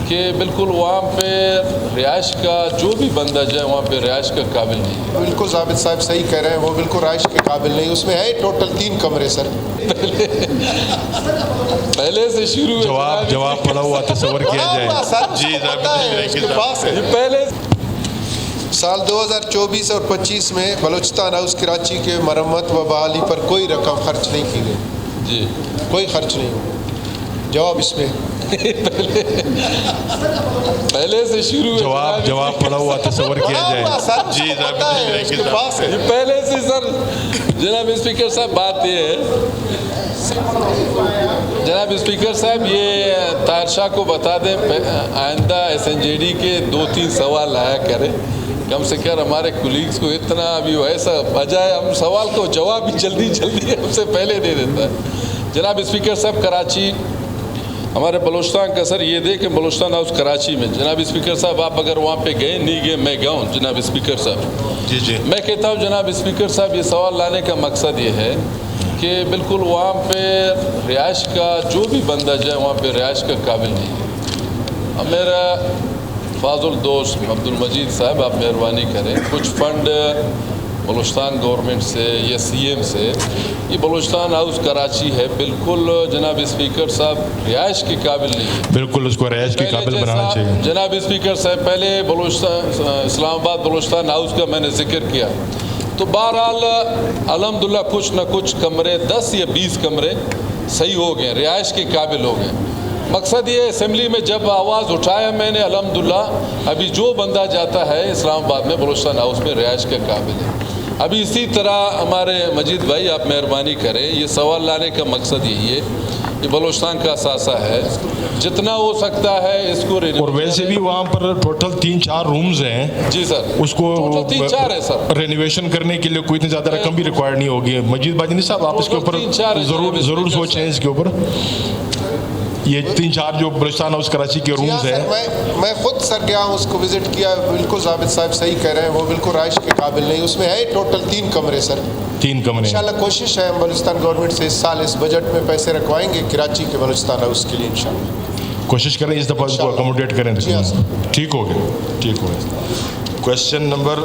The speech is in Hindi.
कि बिल्कुल वहाँ पे रिहाइश का जो भी बंदा जाए वहाँ पे रिहाइश का काबिल नहीं है। बिल्कुल जाबित साहब सही कह रहे हैं, वो बिल्कुल राइश के काबिल नहीं। उसमें है टोटल 3 कमरे सर। पहले से शुरू जवाब पड़ा हुआ तस्वर किया जाए। जी पहले साल 2024 और 25 में बलूचिस्तान हाउस कराची के मरम्मत व बहाली पर कोई रकम खर्च नहीं की गई जी, कोई खर्च नहीं हुआ। जवाब इसमें पहले से शुरू जवाब पड़ा हुआ तस्वर किया जाए। जी पहले से सर। जनाब स्पीकर साहब, बात ये है, जनाब स्पीकर साहब, ये ताहिर शाह को बता दें आइंदा SNJD के 2-3 सवाल लाया करें, कम से कम हमारे कुलीग्स को इतना अभी वैसा बजाय हम सवाल को जवाब भी जल्दी हमसे पहले दे देता है। जनाब स्पीकर साहब, कराची हमारे बलूचिस्तान का सर ये दे कि बलूचिस्तान हाउस कराची में, जनाब स्पीकर साहब आप अगर वहाँ पे गए नहीं गए, मैं गया हूँ जनाब स्पीकर साहब। जी मैं कहता हूँ जनाब स्पीकर साहब, ये सवाल लाने का मकसद ये है कि बिल्कुल वहाँ पे रिहाइश का जो भी बंदा जाए वहाँ पे रिहाइश का काबिल नहीं है। अब मेरा फाजुल दोस्त अब्दुल मजीद साहब, आप मेहरबानी करें, कुछ फंड बलूचिस्तान गवर्नमेंट से या CM से, ये बलूचिस्तान हाउस कराची है, बिल्कुल जनाब स्पीकर साहब रिहाइश के काबिल नहीं है। बिल्कुल उसको रिहाइश के काबिल बनाना चाहिए। जनाब स्पीकर साहब, पहले बलूचिस्तान इस्लामाबाद बलूचिस्तान हाउस का मैंने जिक्र किया, तो बहरहाल अल्हम्दुलिल्लाह कुछ न कुछ कमरे 10 या 20 कमरे सही हो गए, रिहाइश के काबिल हो गए। मकसद ये असेंबली में जब आवाज़ उठाया मैंने, अल्हम्दुलिल्लाह अभी जो बंदा जाता है इस्लामाबाद में बलूचिस्तान हाउस में रिहाइश के काबिल है। अभी इसी तरह हमारे मजीद भाई आप मेहरबानी करें, ये सवाल लाने का मकसद यही है, ये बलूचिस्तान का असासा है, जितना हो सकता है इसको। और वैसे भी वहाँ पर टोटल 3-4 रूम्स हैं। जी सर, उसको 3-4 है सर। रेनोवेशन करने के लिए कोई इतनी ज़्यादा रकम भी रिक्वायर्ड नहीं होगी। मजीद बाजनी साहब, आप इसके ऊपर ज़रूर सोचें इसके ऊपर। ये 3-4 जो बलूचिस्तान हाउस कराची के रूम्स हैं, मैं खुद सर गया हूँ, उसको विजिट किया। बिल्कुल जाबित साहब सही कह रहे हैं, वो बिल्कुल राइश के काबिल नहीं। उसमें है टोटल 3 कमरे सर। 3 कमरे। इंशाल्लाह कोशिश है हम बलूचिस्तान गवर्नमेंट से इस साल इस बजट में पैसे रखवाएंगे कराची के बलूचिस्तान हाउस के लिए। इंशाल्लाह कोशिश करें इस दफ़ा इसको अकोमोडेट करें। ठीक हो गया। Question number